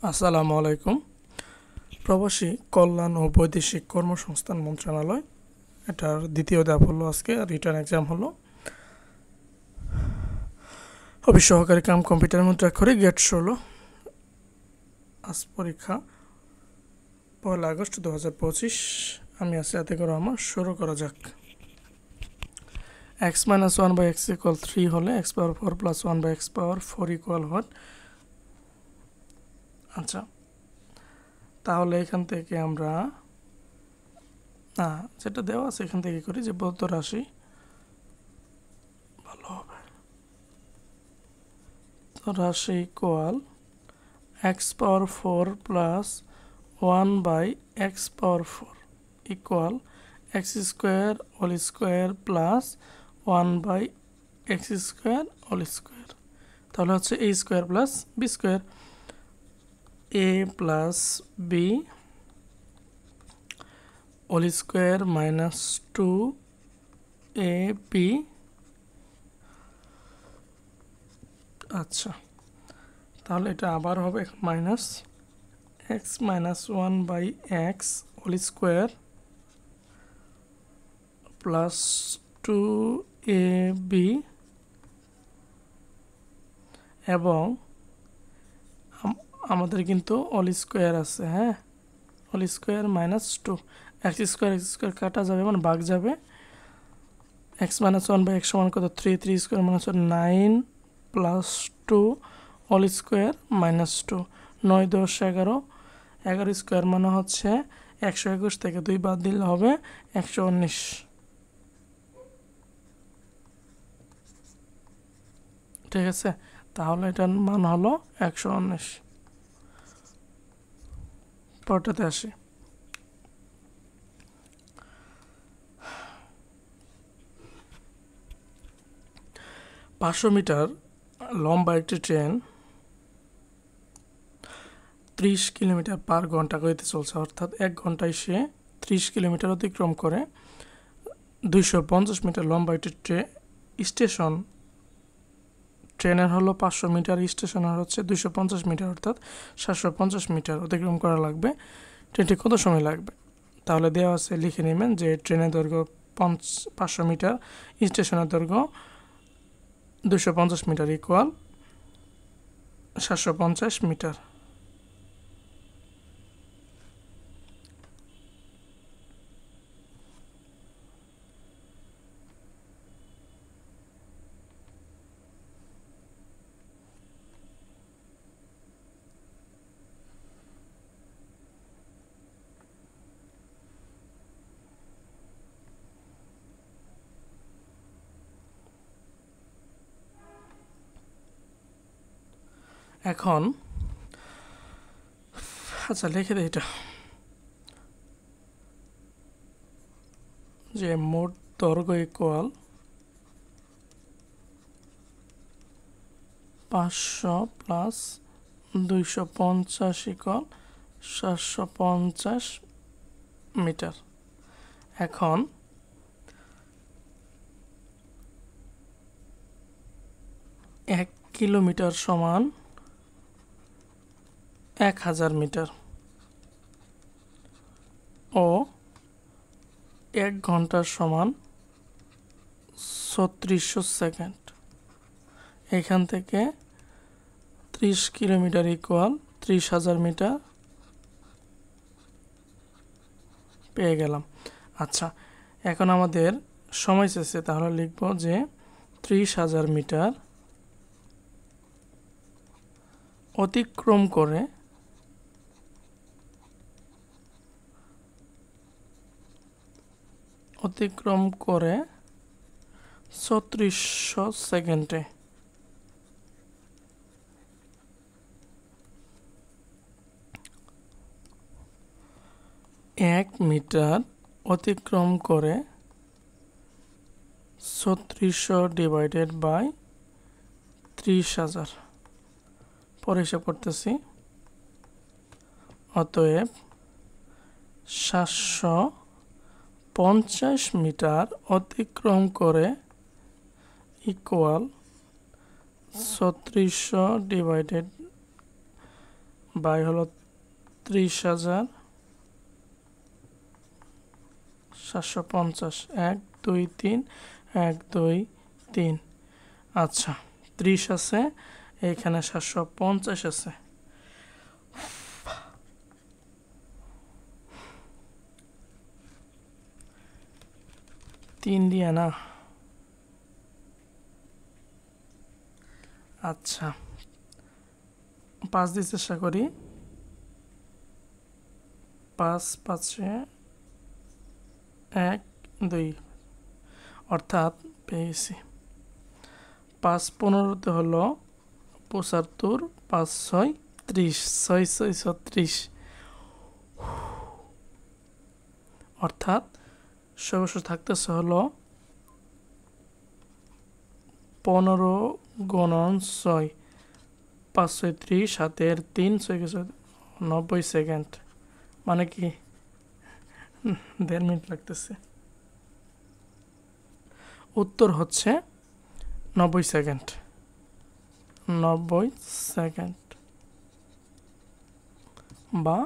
আসসালামু আলাইকুম। প্রবাসী কল্যাণ ও বৈদেশিক কর্মসংস্থান মন্ত্রণালয়, এটার দ্বিতীয় ধাপ হলো আজকে রিটার্ন এক্সাম হলো। অফিস সহকারী কাম কম্পিউটার মুদ্রাক্ষরে গেট 16। আজ পরীক্ষা 1 আগস্ট 2025। আমি আছি আতিকুর রহমান। শুরু করা যাক। x-1/x = 3 হলে x⁴ + 1/x⁴ = what? আচ্ছা, তাহলে এখান থেকে আমরা যেটা দেওয়া আছে এখান থেকে করি যে বলতো রাশি ভালো হবে। তো রাশি equal x⁴ + 1/x⁴ equal x² whole square plus 1/x² whole square. তাহলে হচ্ছে a² + b², a + b whole square -2ab। আচ্ছা, তাহলে এটা আবার হবে minus x - 1/x whole square plus 2ab এবং আমাদের কিন্তু হোল স্কোয়ার আছে, হ্যাঁ, হোল স্কোয়ার -2 x² কাটা যাবে মানে ভাগ যাবে। x - 1/x সমান কত? 3 3² - 9 + 2 হোল স্কোয়ার -2 9 10 11 11 স্কোয়ার মানে হচ্ছে 121 থেকে 2 বাদ দিলে হবে 119। ঠিক আছে, তাহলে এটার মান হলো 119। পরটাতে আসি। পাঁচশো মিটার লম্বা একটি ট্রেন 30 কিলোমিটার/ঘন্টা গতিতে চলছে, অর্থাৎ 1 ঘন্টায় সে 30 কিলোমিটার অতিক্রম করে। 250 মিটার লম্বা একটি স্টেশন, ট্রেনের হলো 500 মিটার, স্টেশনের হচ্ছে 250 মিটার, অর্থাৎ 750 মিটার অতিক্রম করা লাগবে। ট্রেনটি কত সময় লাগবে? তাহলে দেওয়া আছে, লিখে নেবেন যে ট্রেনের দৈর্ঘ্য 500 মিটার, স্টেশনের দৈর্ঘ্য 250 মিটার ইকুয়াল 750 মিটার। এখন আচ্ছা লিখে দিই এটা, যে মোট দৈর্ঘ্য ইকুয়াল 500 + 250 = 750 মিটার। এখন এক কিলোমিটার সমান 1000 মিটার ও 1 ঘন্টার সমান 3600 সেকেন্ড। এখান থেকে 30 কিলোমিটার ইকুয়াল 30,000 মিটার পেয়ে গেলাম। আচ্ছা, এখন আমাদের সময় চেয়েছে, তাহলে লিখব যে 30,000 মিটার অতিক্রম করে অতিক্রম করে 3600 সেকেন্ডে। এক মিটার অতিক্রম করে 3600 / 30,000। পরে হিসাব করতেছি। অতএব 750 মিটার অতিক্রম করে ইকুয়াল 3600 / বাই হলো 30,750, 1 2 3, 1 2 3। আচ্ছা, 30 আছে, এখানে 750 আছে। 3 দিয়ে না। আচ্ছা, 5 দিয়ে চেষ্টা করি। 5 5 1 2, অর্থাৎ পেয়েছি। 5 15 হলো 75, 5 6 30, 6 6 36, অর্থাৎ সর্বশেষ থাকতেছে হলো 15 গুণন 6, 5 6 30, 7 3 6 90 সেকেন্ড। মানে কি 1.5 মিনিট লাগতেছে। উত্তর হচ্ছে 90 সেকেন্ড। 90 সেকেন্ড বা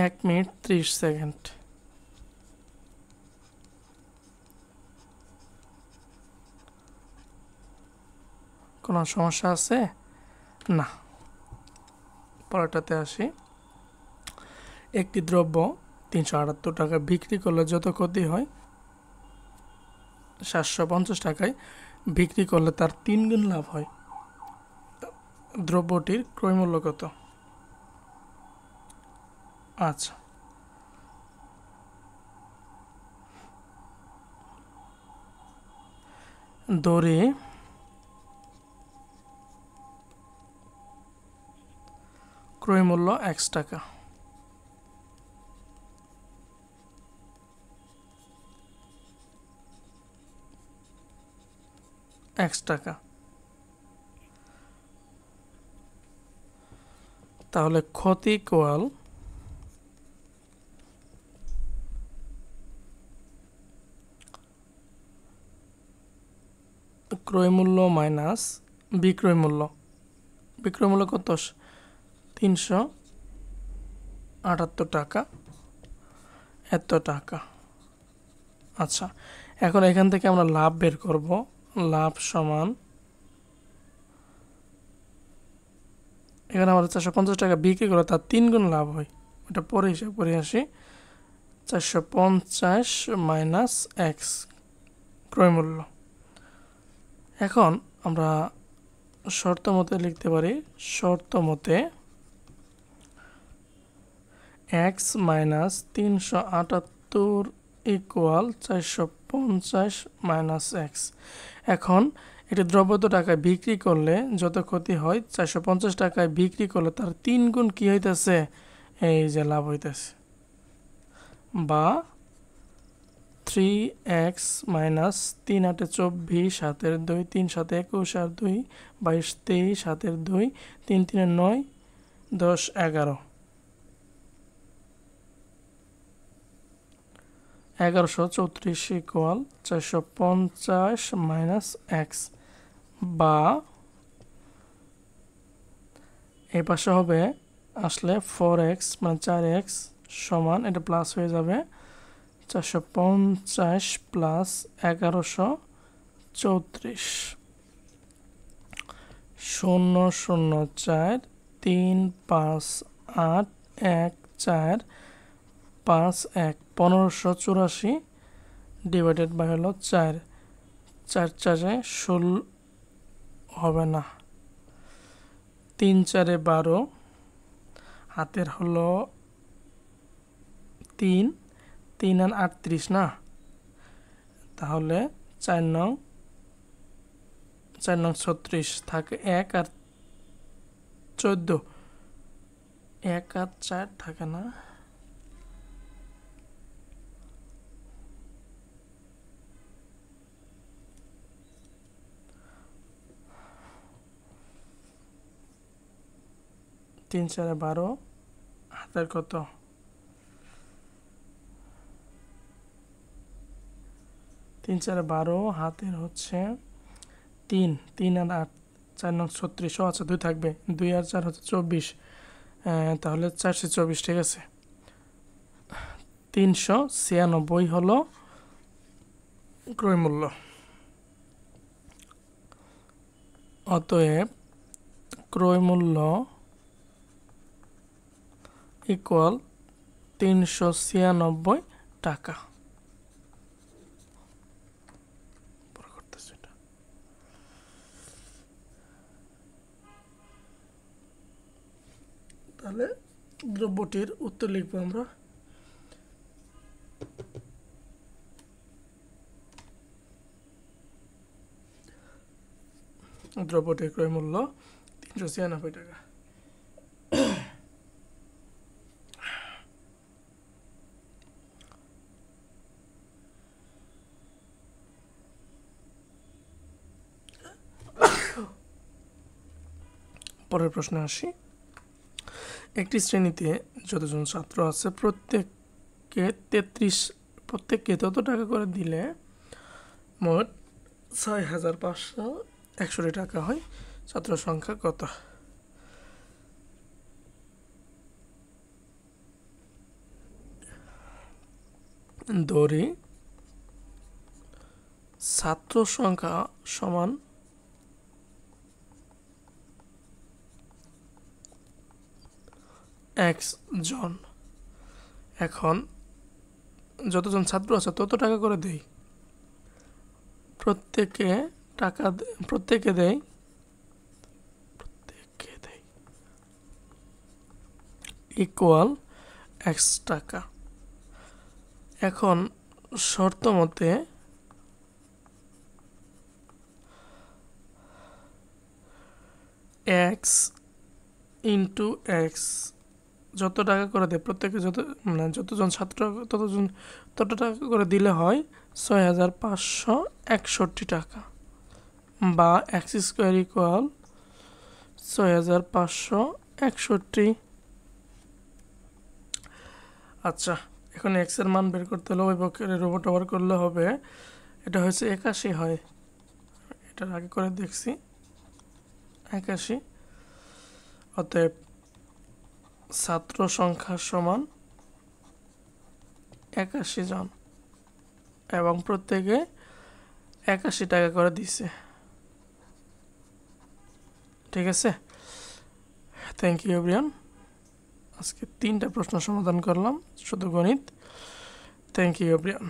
1 মিনিট 30 সেকেন্ড। কোনো সমস্যা আছে? না। পরেরটাতে আসি। একটি দ্রব্য 378 টাকা বিক্রি করলে যত ক্ষতি হয় 750 টাকায় বিক্রি করলে তার 3 গুণ লাভ হয়। দ্রব্যটির ক্রয়মূল্য কত? আচ্ছা, দড়ি ক্রয়মূল্য X টাকা। X টাকা। তাহলে ক্ষতি ইকুয়াল ক্রয়মূল্য মাইনাস বিক্রয় মূল্য। বিক্রয় মূল্য কত? 378 টাকা, এত টাকা। আচ্ছা, এখন এখান থেকে আমরা লাভ বের করব। লাভ সমান, এখানে আমাদের 450 টাকা বিক্রি করে তার 3 গুণ লাভ হয়। ওটা পরে হিসাব করে আসি। 450 মাইনাস এক্স ক্রয়মূল্য। এখন আমরা শর্ত মতে লিখতে পারি, শর্ত মতে x minus 378 equal 450 minus x. এখন এটি দ্রব্যত টাকায় বিক্রি করলে যত ক্ষতি হয় 450 টাকায় বিক্রি করলে তার 3 গুণ কি হইতেছে? এই যে লাভ হইতেছে। বা 3x মাইনাস 3 8 24, 7 2, 3 7 21 আর 2 22 23, 7 2, 3 3 9, 10 11, 1134 ইকুয়াল 450 মাইনাস এক্স। বা এই পাশে হবে আসলে 4x মানে 4x সমান, এটা প্লাস হয়ে যাবে 450 প্লাস 1134, 0 0 4 3 5 8 1 4 5 1, 1584 ডিভাইডেড বাই হলো 4, 4 4 16 হবে না, 3 4 12, হাতের হলো 3 3 আর 38 না, তাহলে 4 নং 36 থাকে 1 আর 14, 1 আর 4 থাকে না, তিন 4 12, হাতের কত? 3 4 12, হাতের হচ্ছে 3 3 আর 8, 4 নং 36, আচ্ছা 2 থাকবে, 2 আর 4 হচ্ছে 24, তাহলে 424, ঠিক আছে। 396 হলো ক্রয় মূল্য। অতএব ক্রয় মূল্য ইকুয়াল 396 টাকা। তাহলে দ্রব্যটির উত্তর লিখবো আমরা। দ্রব্যটির ক্রয় মূল্য 396 টাকা। পরের প্রশ্নে আসি। একটি শ্রেণীতে যতজন ছাত্র আছে প্রত্যেককে তত টাকা করে দিলে মোট 6,561 টাকা হয়। ছাত্র সংখ্যা কত? ধরি ছাত্র সংখ্যা সমান x জন। এখন যতজন ছাত্র আছে তত টাকা করে দেই, প্রত্যেকে দেয় ইকুয়াল x টাকা। এখন শর্ত মতে x ইন্টু x যত টাকা করে দেয়, প্রত্যেকে যতজন ছাত্র তত টাকা করে দিলে হয় 6,561 টাকা, বা x স্কোয়ার ইকুয়াল 6,561। আচ্ছা, এখন x এর মান বের করতে হলে ওই পক্ষের রোবট ওভার করলে হবে। এটা হচ্ছে 81 হয়, এটার আগে করে দেখছি 81। অতএব ছাত্র সংখ্যা সমান 81 জন এবং প্রত্যেকে 81 টাকা করে দিছে, ঠিক আছে। Thank you everyone. আজকে 3টা প্রশ্ন সমাধান করলাম, শুধু গণিত। Thank you everyone.